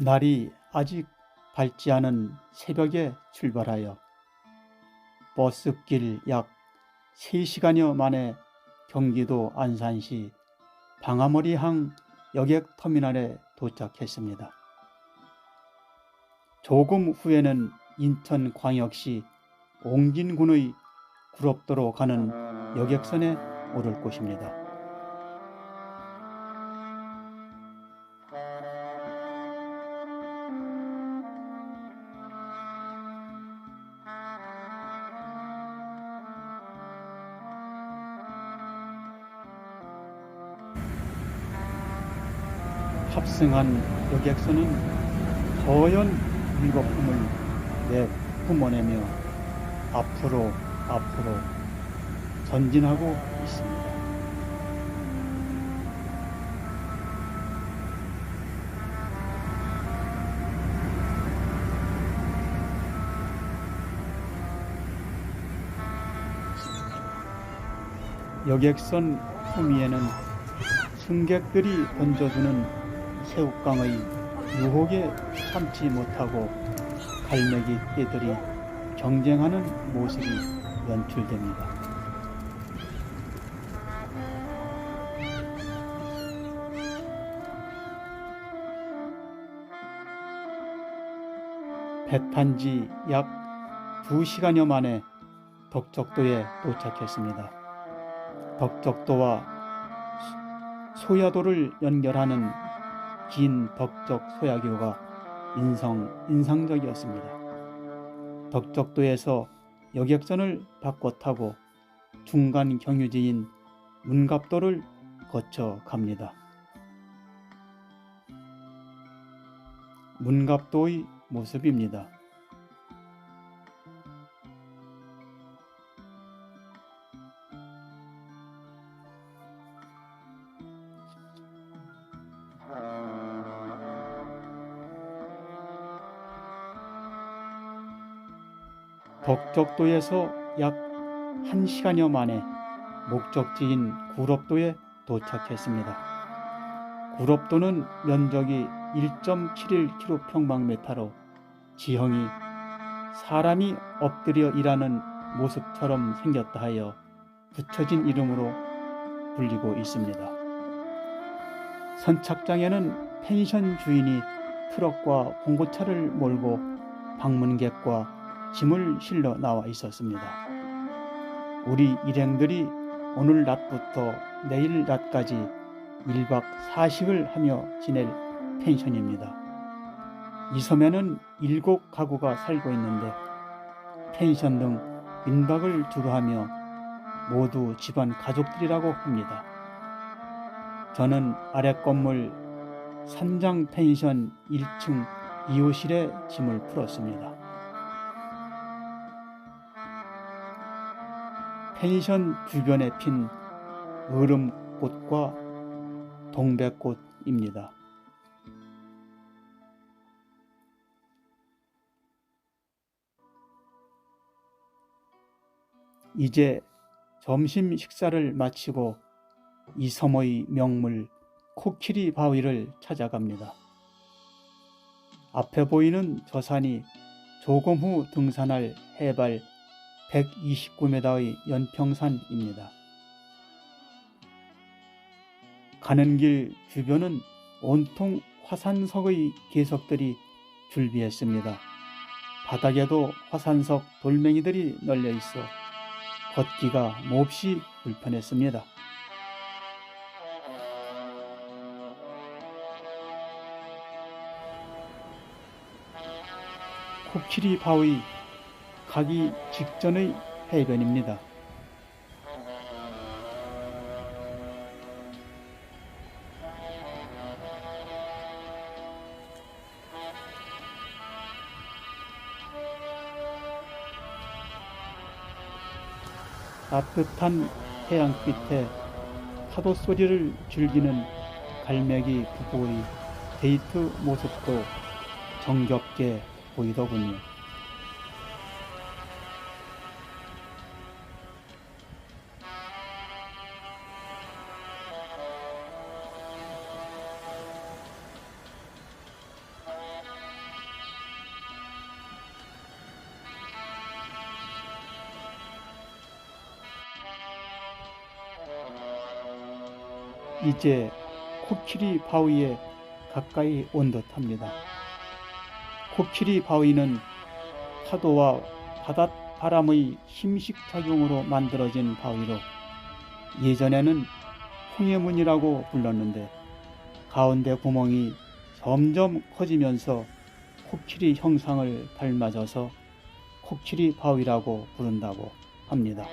날이 아직 밝지 않은 새벽에 출발하여 버스길 약 3시간여 만에 경기도 안산시 방아머리항 여객터미널에 도착했습니다. 조금 후에는 인천광역시 옹진군의 구롭도로 가는 여객선에 오를 곳입니다. 탑승한 여객선은 허연 물거품을 내뿜어내며 앞으로 전진하고 있습니다. 여객선 후미에는 승객들이 던져주는 새우깡의 유혹에 참지 못하고 갈매기 떼들이 경쟁하는 모습이 연출됩니다. 배 탄 지 약 2시간여 만에 덕적도에 도착했습니다. 덕적도와 소야도를 연결하는 긴 덕적 소야교가 인상적이었습니다. 덕적도에서 여객선을 바꿔 타고 중간 경유지인 문갑도를 거쳐 갑니다. 문갑도의 모습입니다. 덕적도에서 약 1시간여 만에 목적지인 구롭도에 도착했습니다. 구롭도는 면적이 1.71km²로 지형이 사람이 엎드려 일하는 모습처럼 생겼다 하여 붙여진 이름으로 불리고 있습니다. 선착장에는 펜션 주인이 트럭과 봉고차를 몰고 방문객과 짐을 실러 나와 있었습니다. 우리 일행들이 오늘 낮부터 내일 낮까지 1박 4식을 하며 지낼 펜션입니다. 이 섬에는 7가구가 살고 있는데 펜션 등 민박을 주로 하며 모두 집안 가족들이라고 합니다. 저는 아래 건물 산장 펜션 1층 2호실에 짐을 풀었습니다. 펜션 주변에 핀 으름꽃과 동백꽃입니다. 이제 점심 식사를 마치고 이 섬의 명물 코끼리 바위를 찾아갑니다. 앞에 보이는 저 산이 조금 후 등산할 해발 129m의 연평산입니다. 가는 길 주변은 온통 화산석의 개석들이 줄비했습니다. 바닥에도 화산석 돌멩이들이 널려 있어 걷기가 몹시 불편했습니다. 코끼리 바위 가기 직전의 해변입니다. 따뜻한 해안빛에 파도 소리를 즐기는 갈매기 부부의 데이트 모습도 정겹게 보이더군요. 이제 코끼리 바위에 가까이 온 듯합니다. 코끼리 바위는 파도와 바닷바람의 힘식작용으로 만들어진 바위로 예전에는 홍해문이라고 불렀는데 가운데 구멍이 점점 커지면서 코끼리 형상을 닮아져서 코끼리 바위라고 부른다고 합니다.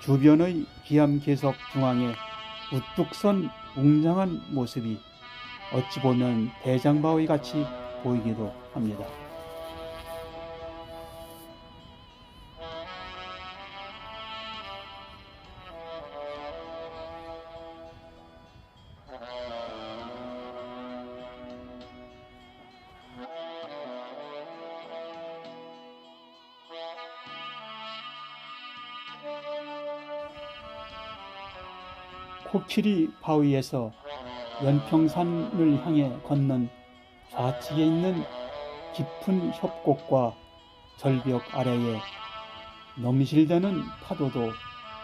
주변의 기암괴석 중앙에 우뚝 선 웅장한 모습이 어찌 보면 대장바위 같이 보이기도 합니다. 코끼리 바위에서 연평산을 향해 걷는 좌측에 있는 깊은 협곡과 절벽 아래에 넘실대는 파도도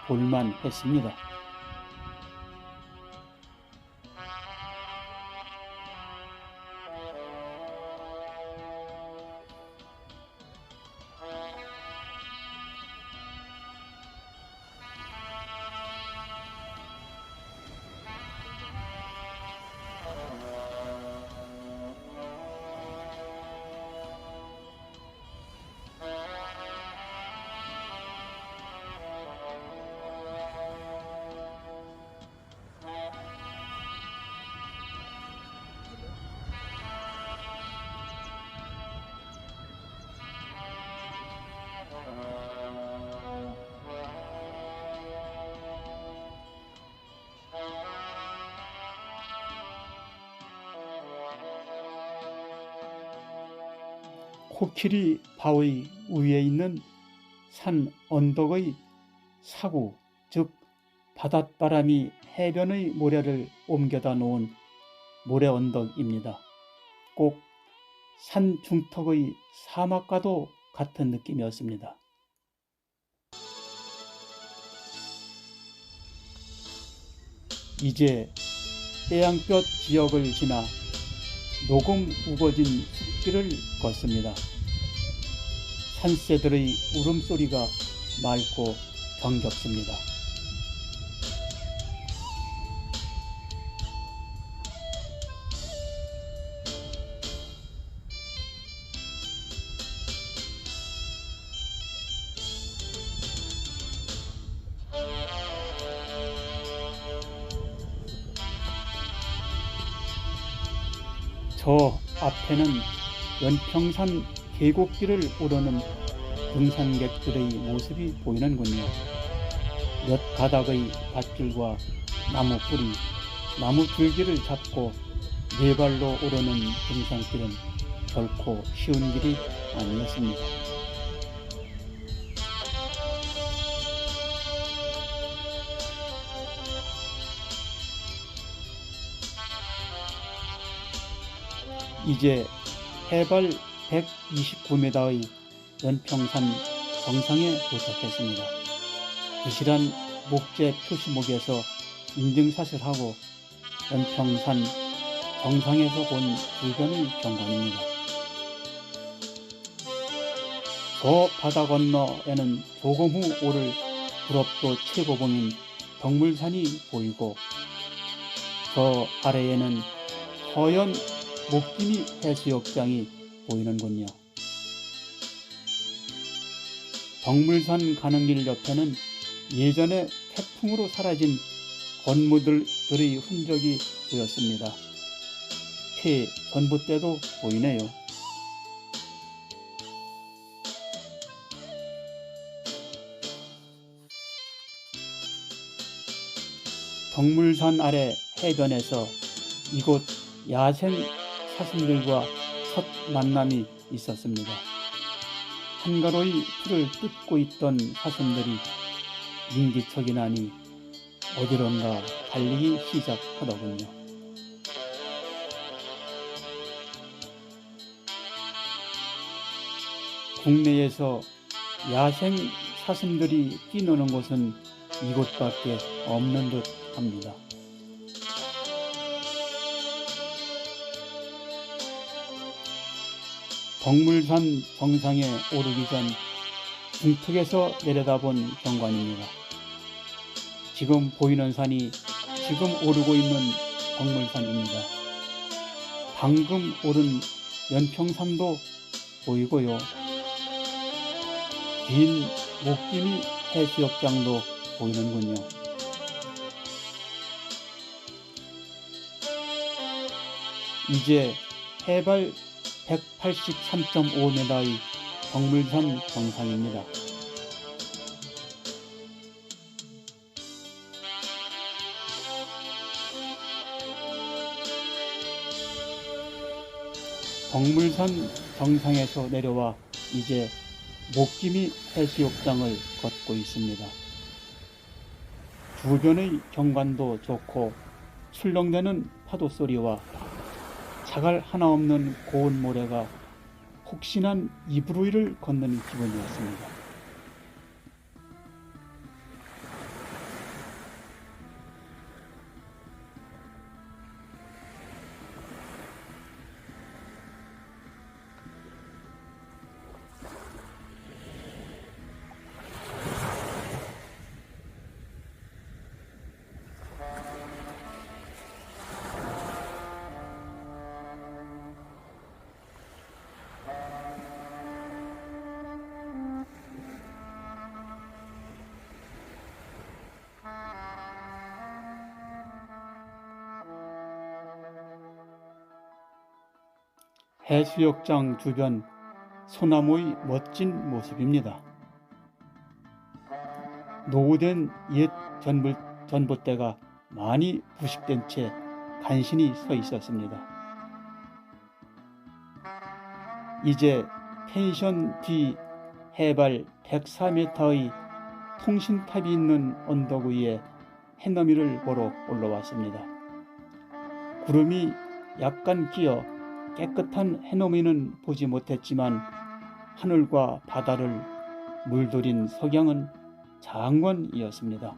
볼만했습니다. 코끼리 바위 위에 있는 산 언덕의 사구, 즉 바닷바람이 해변의 모래를 옮겨다 놓은 모래 언덕입니다. 꼭 산 중턱의 사막과도 같은 느낌이었습니다. 이제 태양볕 지역을 지나 녹음 우거진 숲길을 걷습니다. 산새들의 울음소리가 맑고 정겹습니다. 저 앞에는 연평산 계곡길을 오르는 등산객들의 모습이 보이는군요. 몇 가닥의 밧줄과 나무 뿌리, 나무 줄기를 잡고 네 발로 오르는 등산길은 결코 쉬운 길이 아니었습니다. 이제 해발 129m의 연평산 정상에 도착했습니다. 부실한 목재 표시목에서 인증샷을 하고 연평산 정상에서 본 주변의 경관입니다. 저 바다 건너에는 조금 후 오를 불업도 최고봉인 덕물산이 보이고 저 아래에는 허연 목기미 해수욕장이 보이는군요. 덕물산 가는 길 옆에는 예전에 태풍으로 사라진 건물들의 흔적이 보였습니다. 폐 전봇대도 보이네요. 덕물산 아래 해변에서 이곳 야생 사슴들과 첫 만남이 있었습니다. 한가로이 풀을 뜯고 있던 사슴들이 인기척이 나니 어디론가 달리기 시작하더군요. 국내에서 야생 사슴들이 뛰노는 곳은 이곳밖에 없는 듯 합니다. 덕물산 정상에 오르기 전 중턱에서 내려다본 경관입니다. 지금 보이는 산이 지금 오르고 있는 덕물산입니다. 방금 오른 연평산도 보이고요. 긴 목기미 해수욕장도 보이는군요. 이제 해발 183.5m의 덕물산 정상입니다. 덕물산 정상에서 내려와 이제 목기미 해수욕장을 걷고 있습니다. 주변의 경관도 좋고 출렁대는 파도 소리와 자갈 하나 없는 고운 모래가 폭신한 이불 위를 걷는 기분이었습니다. 해수욕장 주변 소나무의 멋진 모습입니다. 노후된 옛 전봇대가 많이 부식된 채 간신히 서 있었습니다. 이제 펜션 뒤 해발 104m의 통신탑이 있는 언덕 위에 해넘이를 보러 올라왔습니다. 구름이 약간 끼어 깨끗한 해넘이는 보지 못했지만 하늘과 바다를 물들인 석양은 장관이었습니다.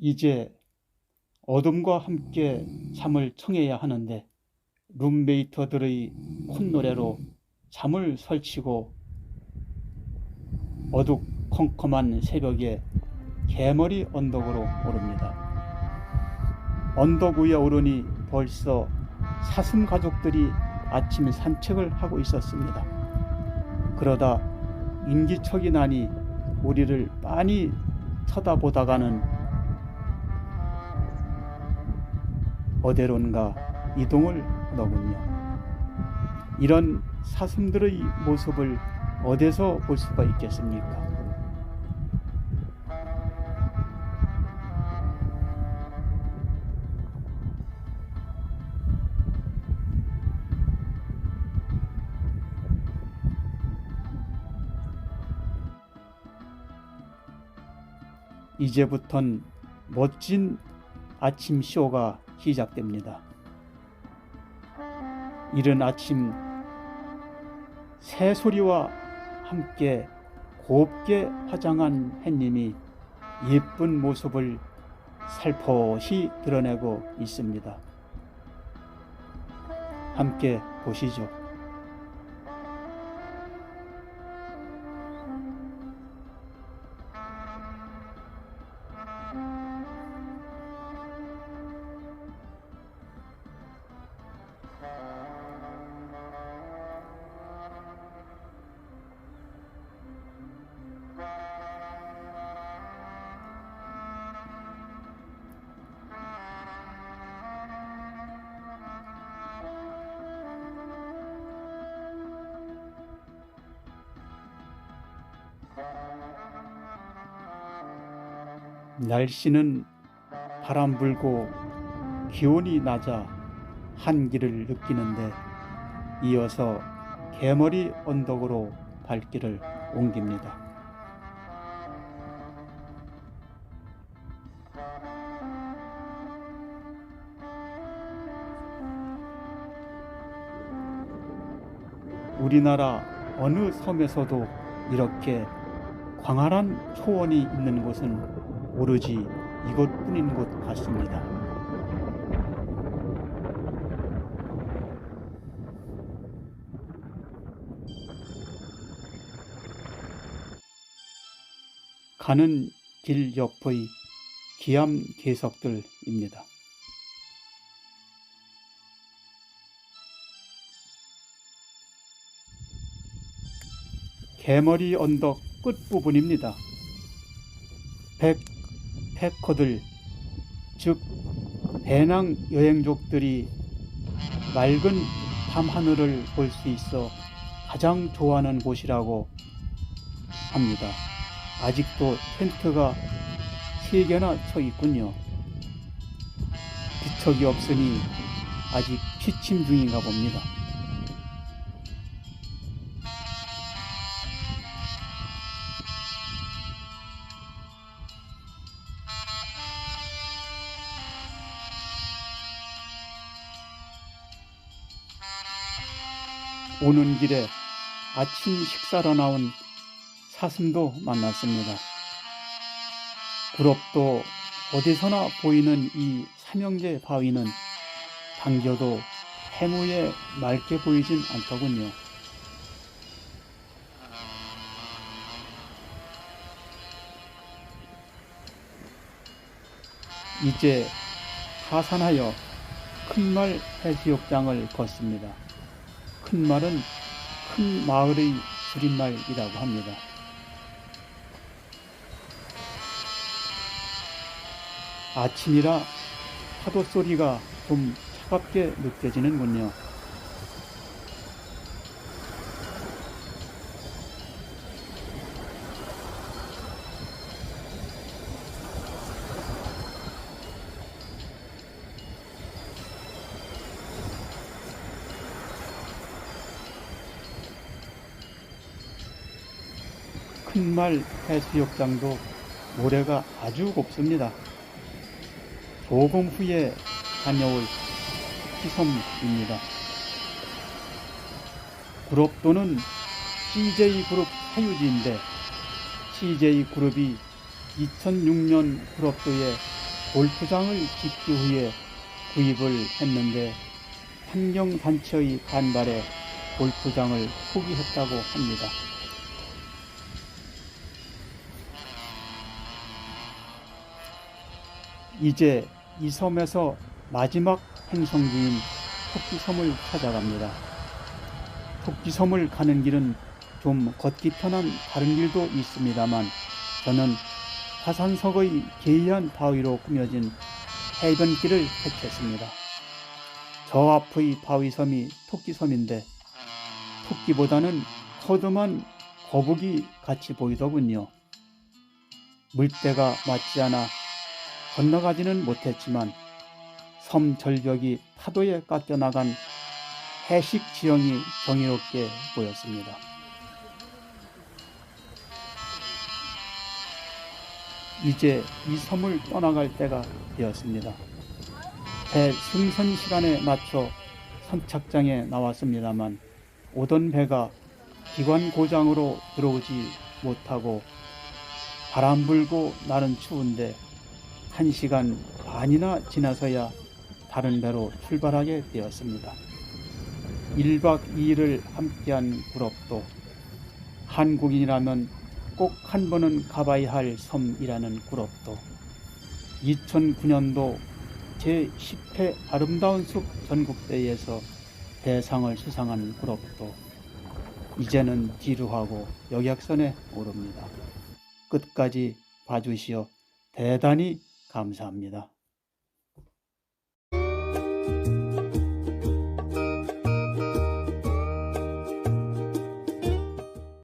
이제 어둠과 함께 잠을 청해야 하는데 룸메이터들의 콧노래로 잠을 설치고 어두컴컴한 새벽에 개머리 언덕으로 오릅니다. 언덕 위에 오르니 벌써 사슴 가족들이 아침 산책을 하고 있었습니다. 그러다 인기척이 나니 우리를 빤히 쳐다보다가는 어디론가 이동을 하더군요. 이런 사슴들의 모습을 어디서 볼 수가 있겠습니까? 이제부턴 멋진 아침 쇼가 시작됩니다. 이른 아침 새소리와 함께 곱게 화장한 햇님이 예쁜 모습을 살포시 드러내고 있습니다. 함께 보시죠. 날씨는 바람 불고 기온이 낮아 한기를 느끼는데 이어서 개머리 언덕으로 발길을 옮깁니다. 우리나라 어느 섬에서도 이렇게 광활한 초원이 있는 곳은 오로지 이곳뿐인 것 같습니다. 가는 길 옆의 기암 개석들입니다. 개머리 언덕 끝부분입니다. 백패커들, 즉 배낭 여행족들이 맑은 밤하늘을 볼 수 있어 가장 좋아하는 곳이라고 합니다. 아직도 텐트가 3개나 쳐 있군요. 기척이 없으니 아직 취침 중인가 봅니다. 오는 길에 아침 식사로 나온 사슴도 만났습니다. 구럽도 어디서나 보이는 이 삼형제 바위는 당겨도 해무에 맑게 보이진 않더군요. 이제 하산하여 큰말 해수욕장을 걷습니다. 큰말은 큰 마을의 줄임말이라고 합니다. 아침이라 파도 소리가 좀 차갑게 느껴지는군요. 큰말 해수욕장도 모래가 아주 곱습니다. 조금 후에 다녀올 토끼섬입니다. 구럽도는 CJ그룹 사유지인데 CJ그룹이 2006년 구럽도에 골프장을 짓기 위해 구입을 했는데 환경단체의 반발에 골프장을 포기했다고 합니다. 이제 이 섬에서 마지막 행성지인 토끼섬을 찾아갑니다. 토끼섬을 가는 길은 좀 걷기 편한 다른 길도 있습니다만 저는 화산석의 개이한 바위로 꾸며진 해변길을 택했습니다. 저 앞의 바위섬이 토끼섬인데 토끼보다는 커다란 거북이 같이 보이더군요. 물때가 맞지 않아 건너가지는 못했지만 섬 절벽이 파도에 깎여나간 해식 지형이 정의롭게 보였습니다. 이제 이 섬을 떠나갈 때가 되었습니다. 배 승선 시간에 맞춰 선착장에 나왔습니다만 오던 배가 기관 고장으로 들어오지 못하고 바람 불고 날은 추운데 1시간 반이나 지나서야 다른 배로 출발하게 되었습니다. 1박 2일을 함께한 구럽도 한국인이라면 꼭 한 번은 가봐야 할 섬이라는 구럽도 2009년도 제10회 아름다운 숲 전국대회에서 대상을 수상한 구럽도 이제는 지루하고 여객선에 오릅니다. 끝까지 봐주시어 대단히 감사합니다.